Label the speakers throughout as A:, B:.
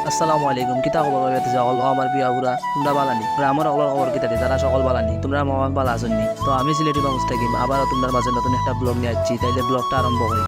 A: আসসালামু আলাইকুম কিতা খবর বাইতে সকল আমার প্রিয় আপুরা তোমরা বালানি আমার সকল খবর কিতাতে যারা সকল বালানি তোমরা আমার বালা আসনি তো আমি সিলেটি বা মুস্তাকিম আবারও তোমাদের মাঝে নতুন একটা ব্লগ নিয়ে আসছি তাইলে ব্লগটা আরম্ভ করি।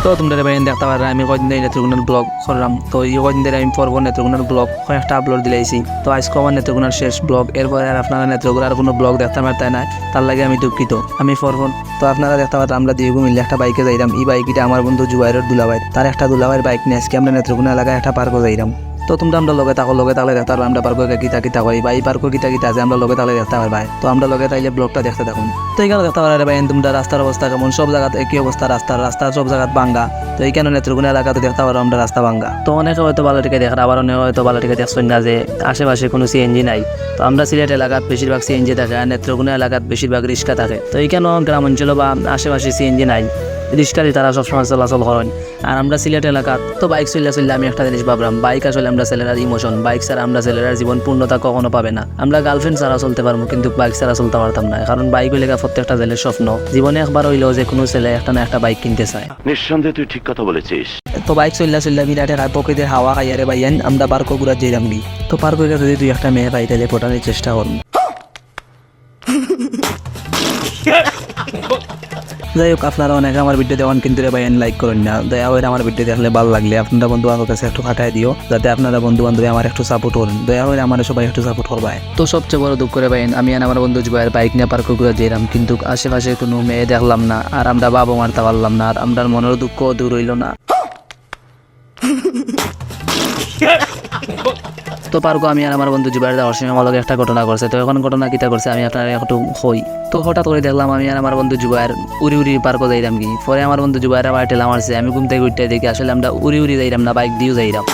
A: তো তোমরা বাইন দেখতে পারে আমি কদিন ধরে নেত্রকোনার ব্লগ করলাম তো এই কদিন ধরে আমি পর্ব নেত্রকোনার ব্লগ কয়েকটা আপলোড দিলাইছি তো আজকে আমার নেত্রকোনার শেষ ব্লগ এরপরে আর আপনারা নেত্রকোনার কোনো ব্লগ দেখতে পারতেন না তার লাগে আমি দুঃখিত আমি পর্ব তো আপনারা দেখতে পারেন আমরা দিয়ে মিলে একটা বাইকে যাইলাম এই বাইকটা আমার বন্ধু জুবাইরের দুলাভাই তার একটা দুলাভাইয়ের বাইক নিয়ে আজকে আমরা নেত্রকোনা এলাকায় একটা পার্কও যাইলাম। তো তোমরা আমরা লগে থাকলে দেখতে পারবো আমরা পার্কে কিতা করি বা এই পার্কে কিতা আছে আমরা লগে থাকলে দেখতে পারবাই তো আমরা লগে তাইলে ব্লগটা দেখতে থাকুন। তো এইখানে দেখতে পারে ভাই তোমরা রাস্তার অবস্থা কেমন সব জায়গাতে একই অবস্থা রাস্তা সব জায়গায় ভাঙ্গা তো এইখানে নেত্রকোনা এলাকাতে দেখতে পারো আমরা রাস্তা ভাঙ্গা তো অনেকে হয়তো ভালো টিকে দেখার আবার অনেকে হয়তো ভালো টিকে দেখছেন না যে আশেপাশে কোনো সিএনজি নাই তো আমরা সিলেট এলাকাত বেশিরভাগ সিএনজি থাকে আর নেত্রকোনা এলাকাত বেশিরভাগ রিক্সা থাকে তো এইখানে গ্রাম অঞ্চল বা আশেপাশে সিএনজি নাই রিক্সাতে তারা সবসময় চলাচল করেন আর আমরা সিলেট এলাকাত তো বাইক চললে আমি একটা জিনিস ভাবলাম বাইক আসলে আমরা ছেলেরার ইমোশন বাইক ছাড়া আমরা ছেলেরার জীবন পূর্ণতা কখনো পাবে না আমরা গার্লফ্রেন্ড ছাড়া চলতে পারবো কিন্তু বাইক ছাড়া চলতে পারতাম না কারণ বাইক হইলে প্রত্যেকটা ছেলের স্বপ্ন জীবনে একবার হইলেও যে কোনো ছেলে একটা না একটা বাইক কিনতে চায়।
B: নিঃসন্দেহে তুই ঠিক কথা বলেছিস।
A: তো বাইক চললে বিরাটে প্রকৃতির হাওয়া খাইয়ারে বাইয়েন আমরা পার্কও ঘুরা যেরাম গি তো পার্কে যদি দুই একটা মেয়ে পাই তাহলে পটানোর চেষ্টা করুন। যাই হোক আপনারা অনেকে আমার ভিডিও দেওয়ান কিন্তু ভাইয়েন লাইক করেন না দয়া করে আমার ভিডিও দেখলে ভালো লাগলে আপনারা বন্ধু বান্ধব কাছে একটু খাটাই দিও যাতে আপনারা বন্ধু বান্ধবী আমার একটু সাপোর্ট করেন দয়া করে আমার সবাই একটু সাপোর্ট করবাই। তো সবচেয়ে বড় দুঃখ করে ভাইয়েন আমি আমার বন্ধু জুবাইয়ের বাইক নিয়ে পার্কে ঘুরে যেলাম কিন্তু আশেপাশে কোনো মেয়ে দেখলাম না আর আমরা বাবা মারতে পারলাম না আর আমরা মনের দুঃখ দূর হইল না। তো পার্কো আমি আর আমার বন্ধু জুবাইর যাওয়ার সময় আমার লগে একটা ঘটনা করছে তো এখন ঘটনা কিতা করছে আমি আপনার একটু হই তো হঠাৎ করে দেখলাম আমি আর আমার বন্ধু জুবাইর উড়ি পার্কও যাইলাম কি পরে আমার বন্ধু জুবাইর আবার ঠেলা মারছে আমি ঘুম থেকে উঠতে দেখি আসলে আমরা উড়ি যাইলাম না বাইক দিয়েও যাইলাম।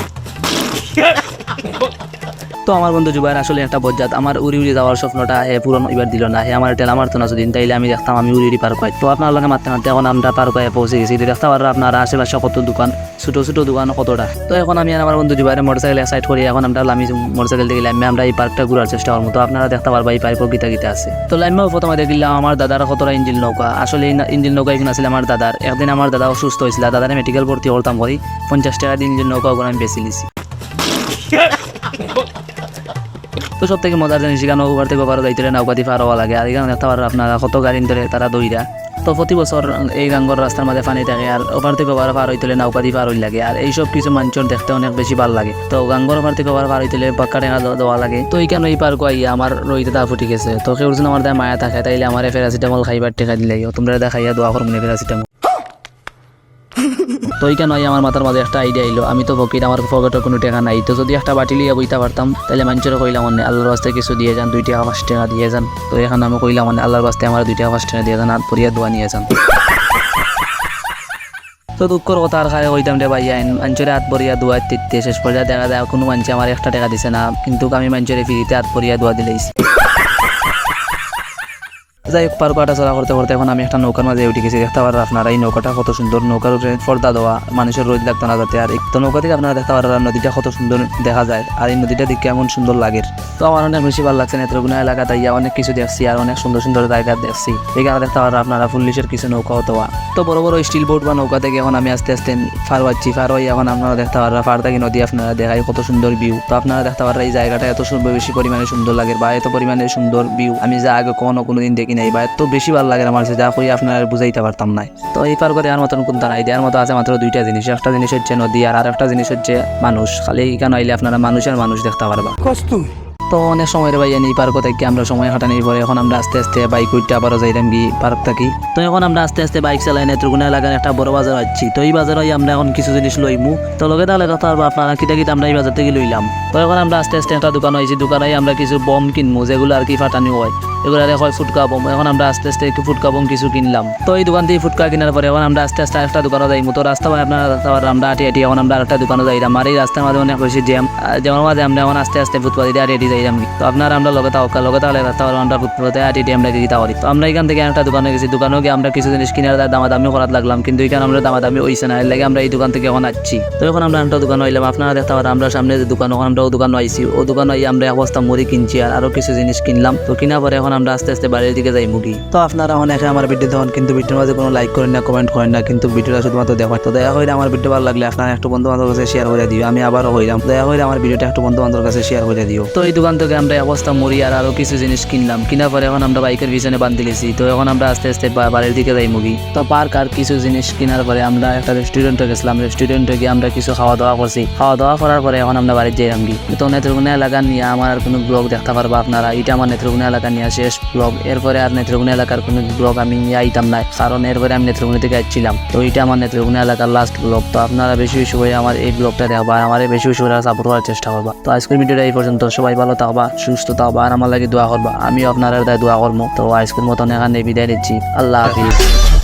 A: তো আমার বন্ধু জুবাইর আসলে একটা বজ্জাত আমার উড়ি যাওয়ার স্বপ্নটা পূরণ এবার দিল না আমার টেলা মারতো না দিন তাইলে আমি দেখতাম আমি উড়ি পার্ক হয় তো আপনার লগে মারতে এখন আমরা পার্ক হয়ে পৌঁছে গেছি দেখতে পারো আপনারা আশেপাশে কত দোকান ছোট দোকান কতটা তো এখন আমি আর আমার বন্ধু জুবাইরে মোটরসাইকেল সাইড করি এখন আমরা লামি মোটরসাইকেল থেকে লাইমে আমরা এই পার্কটা ঘুরার চেষ্টা করবো তো আপনারা দেখতে পারবা এই পার্ক গীতা আছে তো লাইমেও প্রথমে দেখলাম আমার দাদার কতটা ইঞ্জিন নৌকা আসলে ইঞ্জিন নৌকা এখানে আসলে আমার দাদার একদিন আমার দাদা অসুস্থ হয়েছিল দাদারে মেডিকেল ভর্তি করতাম করি 50 টাকা দিয়ে ইঞ্জিন নৌকা ওখানে আমি বেশি নিছি। তো সব থেকে মজার জিনিস এখানে ওভার থেকে ওভার যাইতে নৌকা দিয়ে পার হওয়া লাগে আর এখানে দেখতে পারো আপনারা কত গাড়ি ধরে তারা দইরা তো প্রতি বছর এই গাঙ্গর রাস্তার মাঝে পানি থাকে আর ওভার থেকে ওভার পার হইতে নৌকা দিয়ে পার হই লাগে আর এইসব কিছু মানুষের দেখতে অনেক বেশি ভালো লাগে তো গাঙ্গর ওভার থেকে ওভার পার হইতে পাক্কা টেঙা দেওয়া লাগে তো এইখানে এই পার্ক আইয়া আমার রইতে তা ফুটি গেছে তো কেউ যদি আমার দায় মায়া থাকে তাইলে আমার প্যারাসিটামল খাইবার টেকা দিলে তোমরা দেখাইয়া দোয়া করুন প্যারাসিটামল। তো এইখানে আমার মাথার মাঝে একটা আইডিয়া এলো আমি তো পকেট আমার পকেটের কোনো টাকা নাই তো যদি একটা বাটি লিয়ে বইতে পারতাম তাহলে মানুষের কইলাম মানে আল্লাহর বাস্তে কিছু দিয়ে যান 2 টাকা 5 টাকা দিয়ে যান তো এখানে আমি কইলাম মানে আল্লাহর বাস্তে আমার 2 টাকা 5 টাকা দিয়ে যান আর পরিয়া দোয়া নিয়ে যান। তো দুঃখর কথা আর খায় কইতাম রে ভাই মানুষের হাত পরিয়া দোয়া দিতে শেষ পর্যায়ে দেখা যায় কোনো মানুষ আমার 1 টাকা দিছে না কিন্তু আমি মানুষের ফ্রিতে হাত পরিয়া দোয়া দিলেইছি। যাই হোক পার্ক হাঁটা চলা করতে এখন আমি একটা নৌকার মাঝে উঠে গেছি দেখতে পারো আপনারা এই নৌকাটা কত সুন্দর নৌকার উপরে পর্দা দেওয়া মানুষের রোদ লাগতো না যাতে আর তো নৌকা থেকে আপনারা দেখতে পারেন নদীটা কত সুন্দর দেখা যায় আর এই নদীটা দেখে এমন সুন্দর লাগে তো আমার অনেক বেশি ভালো লাগছে নেত্রকোনা এলাকাতে ইয়া অনেক কিছু দেখছি আর অনেক সুন্দর জায়গা দেখছি এখানে দেখতে পারেন আপনারা পুলিশের কিছু নৌকাও দেওয়া তো বড় স্টিল বোট বা নৌকা থেকে এখন আমি আস্তে ফার হই এখন আপনারা দেখতে পারেন ফার থেকে নদী আপনারা দেখাই কত সুন্দর ভিউ তো আপনারা দেখতে পারেন এই জায়গাটা এত বেশি পরিমাণে সুন্দর লাগে বা এত পরিমাণে সুন্দর ভিউ আমি যা আগে কোনোদিন দেখি নাই বা এত বেশি ভালো লাগে আমার যা কই আপনারা বুঝাইতে পারতাম না। তো এই পার্কে দেওয়ার মতন কোনটা নাই দেওয়ার মতো আছে মাত্র 2টা জিনিস একটা জিনিস হচ্ছে নদী আর একটা জিনিস হচ্ছে মানুষ খালি এখানে আইলে আপনারা মানুষ দেখতে পারবা। তো অনেক সময় ভাই এই পার্ক থেকে আমরা সময় কাটানোর পরে এখন আমরা আস্তে বাইক উঠতে আবারও যাইলাম কি পার্ক থাকি তো এখন আমরা আস্তে বাইক চালাই নেত্রকোনা এলাকার একটা বড় বাজার আসছি তো এই বাজারে আমরা এখন কিছু জিনিস লইমু তো লগে তাহলে কথা আপনারা কিটা আমরা এই বাজার থেকে লইলাম তো এখন আমরা আস্তে একটা দোকান হয়েছি দোকানে আমরা কিছু বম কিনবো যেগুলো আর কি ফাটানি হয় এগুলো হয় ফুটকা বম এখন আমরা আস্তে ফুটকা বম কিছু কিনলাম তো এই দোকান থেকে ফুটকা কেনার পরে এখন আমরা আস্তে একটা দোকানে যাইমু তো রাস্তা আপনারা আমরা হাঁটি এখন আমরা আরেকটা দোকানে যাইলাম আর এই রাস্তার মাঝে অনেক বেশি জ্যাম যেমন মাঝে আমরা এখন আস্তে ফুটপাতি দিয়ে রেডি যাইলাম। তো আপনারা আমরা লগে তাহলে রাখতে পারবো, আমরা ফুটপাতে আটি আমরা দিতে পারি। তো আমরা এখান থেকে একটা দোকানে গেছি, দোকানেও গিয়ে আমরা কিছু জিনিস কিনার দামাদামি করার লাগলাম, কিন্তু এখানে আমরা দামাদামি হইছে না, এর লাগে আমরা এই দোকান থেকে এখন আসছি। তো এখন আমরা একটা দোকান হইলাম, আপনারা দেখতে পারেন আমরা সামনে যে দোকান, ওখানে আমরা ও দোকান আইছি, ও দোকান আই আমরা এক বস্তা মুড়ি কিনছি আর আরো কিছু জিনিস কিনলাম। তো কিনা পরে এখন আমরা আস্তে আস্তে বাড়ির দিকে যাই মুগি। তো আপনারা অনেকে আমার ভিডিও দেখুন, কিন্তু ভিডিওর মাঝে কোনো লাইক করেন না, কমেন্ট করেন না, কিন্তু ভিডিওটা শুধুমাত্র দেখেন। তো দয়া করে আমার ভিডিও ভালো লাগলে আপনারা একটু বন্ধু বান্ধবের কাছে শেয়ার করে দিও, আমি আবারও হইলাম, দয়া করে আমার ভিডিওটা একটু বন্ধু বান্ধবের কাছে শেয়ার করে দিও। তো এই দোকান থেকে আমরা এক বস্তা মুড়ি আর আরো কিছু জিনিস কিনলাম, কিনা পরে এখন আমরা বাইকের পিছনে বান্ধি লেছি। তো এখন আমরা আস্তে আস্তে বাড়ির দিকে যাই মুগি। তো পার্ক আর কিছু জিনিস কেনার পরে আমরা একটা রেস্টুরেন্টে গেছিলাম, রেস্টুরেন্টে গিয়ে আমরা কিছু খাওয়া দাওয়া করছি, খাওয়া দাওয়া করার পরে এখন আমরা বাড়ির যাইলাম গি। তো নেত্রকোনা এলাকা নিয়ে আমার আর কোনো ব্লগ দেখতে পারবা আপনারা, এটা আমার নেত্রকোনা এলাকা নিয়ে শেষ ব্লগ। এরপরে আর নেত্রকোনা এলাকার কোনো ব্লগ আমি নিয়ে আইতাম না, কারণ এরপরে আমি নেত্রকোনা থেকে আসছিলাম। তো এটা আমার নেত্রকোনা এলাকার লাস্ট ব্লগ। তো আপনারা বেশি বেশি করে আমার এই ব্লগটা দেখবা, আমার বেশি বেশি করে সাপোর্ট করার চেষ্টা করবা। তো আজকের ভিডিওটা এই পর্যন্ত, সবাই ভালো থাকবা, সুস্থ থাকবা আর আমার লাগে দোয়া করবা, আমিও আপনারা দোয়া করবো। তো আজকের মতন এখানে বিদায় নিচ্ছি, আল্লাহ হাফিজ।